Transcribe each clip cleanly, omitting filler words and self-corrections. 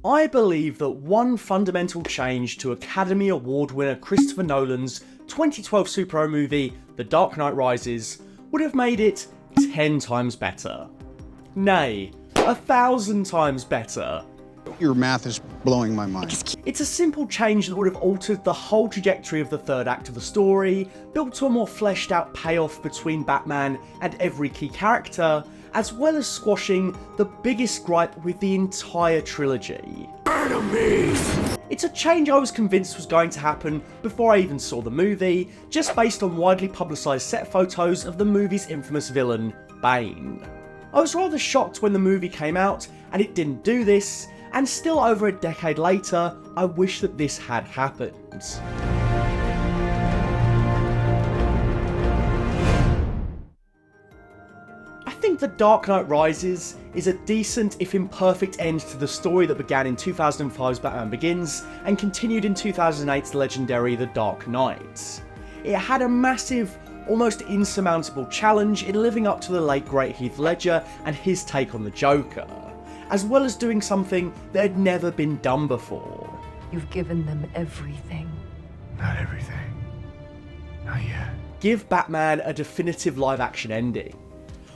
I believe that one fundamental change to Academy Award winner Christopher Nolan's 2012 superhero movie, The Dark Knight Rises, would have made it 10 times better. Nay, 1,000 times better. Your math is blowing my mind. It's a simple change that would have altered the whole trajectory of the third act of the story, built to a more fleshed out payoff between Batman and every key character, as well as squashing the biggest gripe with the entire trilogy. Enemies! It's a change I was convinced was going to happen before I even saw the movie, just based on widely publicised set photos of the movie's infamous villain, Bane. I was rather shocked when the movie came out and it didn't do this, and still over a decade later, I wish that this had happened. I think The Dark Knight Rises is a decent, if imperfect, end to the story that began in 2005's Batman Begins and continued in 2008's legendary The Dark Knight. It had a massive, almost insurmountable challenge in living up to the late great Heath Ledger and his take on the Joker, as well as doing something that had never been done before. You've given them everything. Not everything. Not yet. Give Batman a definitive live-action ending.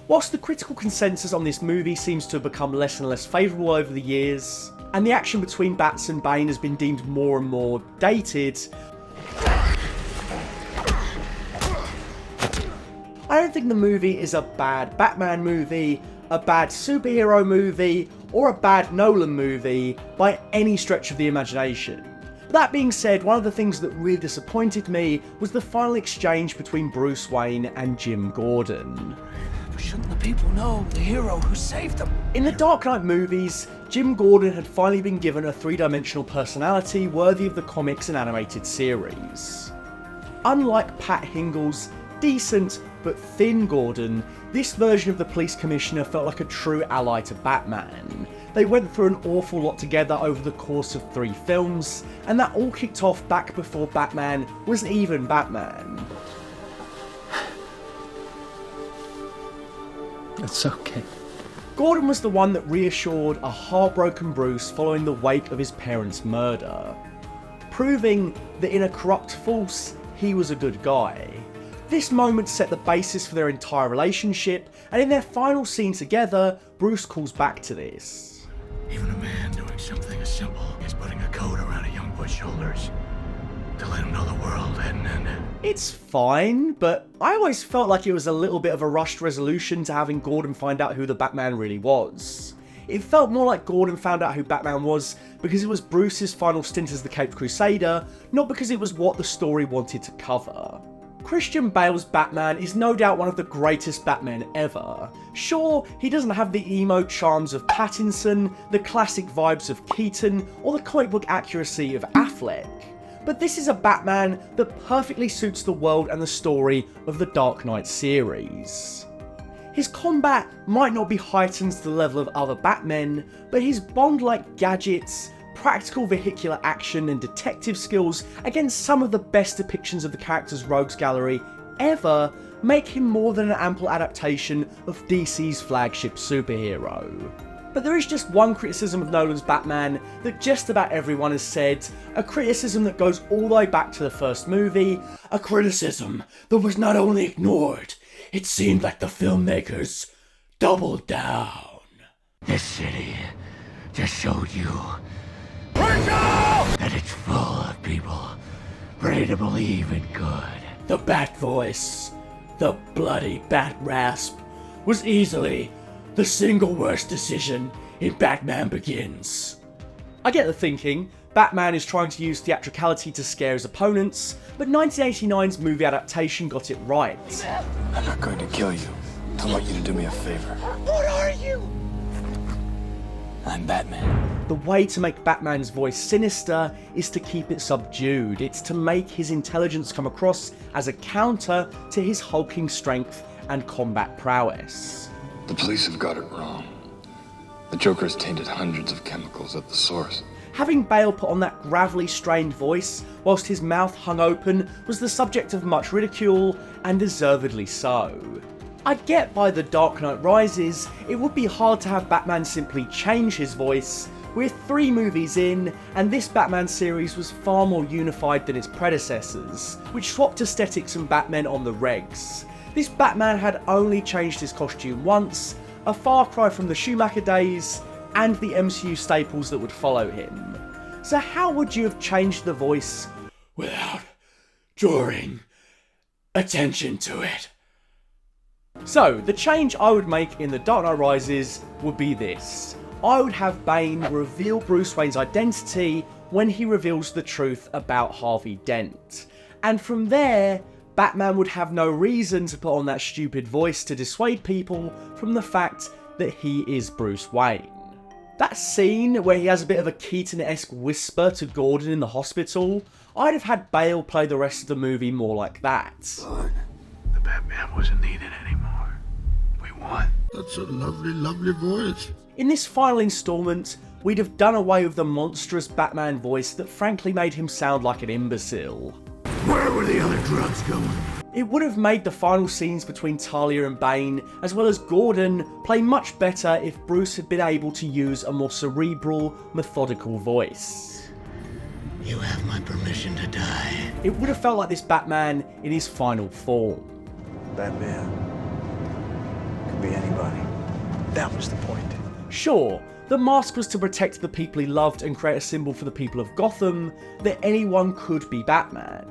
Whilst the critical consensus on this movie seems to have become less and less favourable over the years, and the action between Bats and Bane has been deemed more and more dated, I don't think the movie is a bad Batman movie, a bad superhero movie, or a bad Nolan movie by any stretch of the imagination. That being said, one of the things that really disappointed me was the final exchange between Bruce Wayne and Jim Gordon. But shouldn't the people know the hero who saved them? In the Dark Knight movies, Jim Gordon had finally been given a three-dimensional personality worthy of the comics and animated series. Unlike Pat Hingle's decent but thin Gordon, this version of the police commissioner felt like a true ally to Batman. They went through an awful lot together over the course of 3 films, and that all kicked off back before Batman was even Batman. It's okay. Gordon was the one that reassured a heartbroken Bruce following the wake of his parents' murder, proving that in a corrupt force, he was a good guy. This moment set the basis for their entire relationship, and in their final scene together, Bruce calls back to this. Even a man doing something as simple as putting a coat around a young boy's shoulders to let him know the world hadn't ended. It's fine, but I always felt like it was a little bit of a rushed resolution to having Gordon find out who the Batman really was. It felt more like Gordon found out who Batman was because it was Bruce's final stint as the Caped Crusader, not because it was what the story wanted to cover. Christian Bale's Batman is no doubt one of the greatest Batmen ever. Sure, he doesn't have the emo charms of Pattinson, the classic vibes of Keaton, or the comic book accuracy of Affleck, but this is a Batman that perfectly suits the world and the story of the Dark Knight series. His combat might not be heightened to the level of other Batmen, but his Bond-like gadgets, practical vehicular action and detective skills against some of the best depictions of the character's rogues gallery ever make him more than an ample adaptation of DC's flagship superhero. But there is just one criticism of Nolan's Batman that just about everyone has said, a criticism that goes all the way back to the first movie, a criticism that was not only ignored, it seemed like the filmmakers doubled down. This city just showed you that it's full of people ready to believe in good. The Bat voice, the bloody Bat rasp, was easily the single worst decision in Batman Begins. I get the thinking, Batman is trying to use theatricality to scare his opponents, but 1989's movie adaptation got it right. I'm not going to kill you. I want you to do me a favor. What are you? I'm Batman. The way to make Batman's voice sinister is to keep it subdued. It's to make his intelligence come across as a counter to his hulking strength and combat prowess. The police have got it wrong. The Joker's tainted hundreds of chemicals at the source. Having Bale put on that gravelly, strained voice whilst his mouth hung open was the subject of much ridicule, and deservedly so. I get by The Dark Knight Rises, it would be hard to have Batman simply change his voice, We're 3 movies in, and this Batman series was far more unified than its predecessors, which swapped aesthetics and Batman on the regs. This Batman had only changed his costume once, a far cry from the Schumacher days, and the MCU staples that would follow him. So how would you have changed the voice without drawing attention to it? So, the change I would make in The Dark Knight Rises would be this. I would have Bane reveal Bruce Wayne's identity when he reveals the truth about Harvey Dent. And from there, Batman would have no reason to put on that stupid voice to dissuade people from the fact that he is Bruce Wayne. That scene where he has a bit of a Keaton-esque whisper to Gordon in the hospital, I'd have had Bale play the rest of the movie more like that. The Batman wasn't needed anymore. We won. That's a lovely, lovely voice. In this final instalment, we'd have done away with the monstrous Batman voice that frankly made him sound like an imbecile. Where were the other drugs going? It would have made the final scenes between Talia and Bane, as well as Gordon, play much better if Bruce had been able to use a more cerebral, methodical voice. You have my permission to die. It would have felt like this Batman in his final form. Batman could be anybody. That was the point. Sure, the mask was to protect the people he loved and create a symbol for the people of Gotham that anyone could be Batman.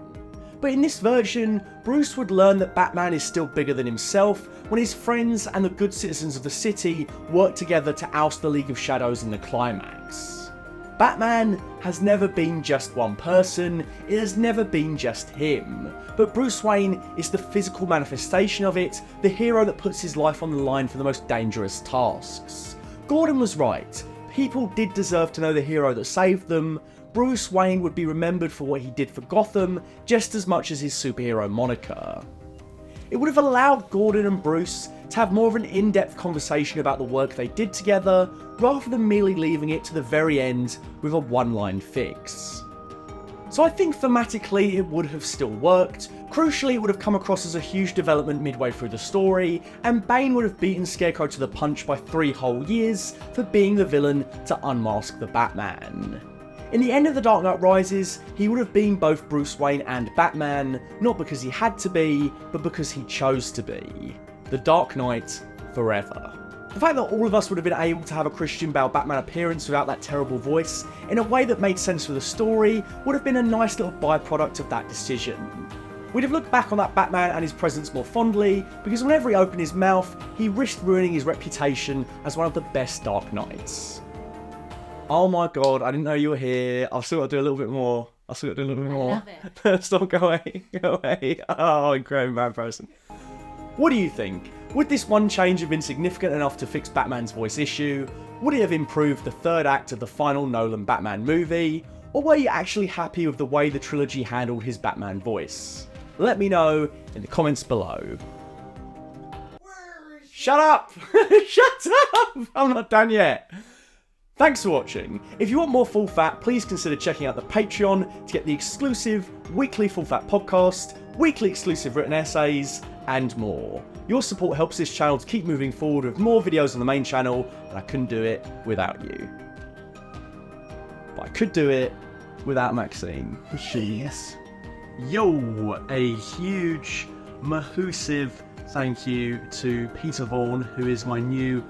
But in this version, Bruce would learn that Batman is still bigger than himself when his friends and the good citizens of the city work together to oust the League of Shadows in the climax. Batman has never been just one person, it has never been just him, but Bruce Wayne is the physical manifestation of it, the hero that puts his life on the line for the most dangerous tasks. Gordon was right, people did deserve to know the hero that saved them. Bruce Wayne would be remembered for what he did for Gotham just as much as his superhero moniker. It would have allowed Gordon and Bruce to have more of an in-depth conversation about the work they did together, rather than merely leaving it to the very end with a one-line fix. So I think thematically it would have still worked. Crucially, it would have come across as a huge development midway through the story, and Bane would have beaten Scarecrow to the punch by 3 whole years for being the villain to unmask the Batman. In the end of The Dark Knight Rises, he would have been both Bruce Wayne and Batman, not because he had to be, but because he chose to be. The Dark Knight forever. The fact that all of us would have been able to have a Christian Bale Batman appearance without that terrible voice, in a way that made sense for the story, would have been a nice little byproduct of that decision. We'd have looked back on that Batman and his presence more fondly, because whenever he opened his mouth, he risked ruining his reputation as one of the best Dark Knights. Oh my god, I didn't know you were here. I've still got to do a little bit more. I love it. Stop, go away. Go away. Oh, incredible bad person. What do you think? Would this one change have been significant enough to fix Batman's voice issue? Would it have improved the third act of the final Nolan Batman movie? Or were you actually happy with the way the trilogy handled his Batman voice? Let me know in the comments below. Shut up! Shut up! I'm not done yet. Thanks for watching. If you want more Full Fat, please consider checking out the Patreon to get the exclusive weekly Full Fat podcast, weekly exclusive written essays, and more. Your support helps this channel to keep moving forward with more videos on the main channel, and I couldn't do it without you. But I could do it without Maxine. Jeez. Yo, a huge, massive thank you to Peter Vaughan, who is my new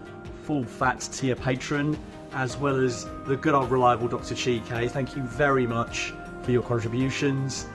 Full Fat tier patron, as well as the good old reliable Dr. Chike. Thank you very much for your contributions.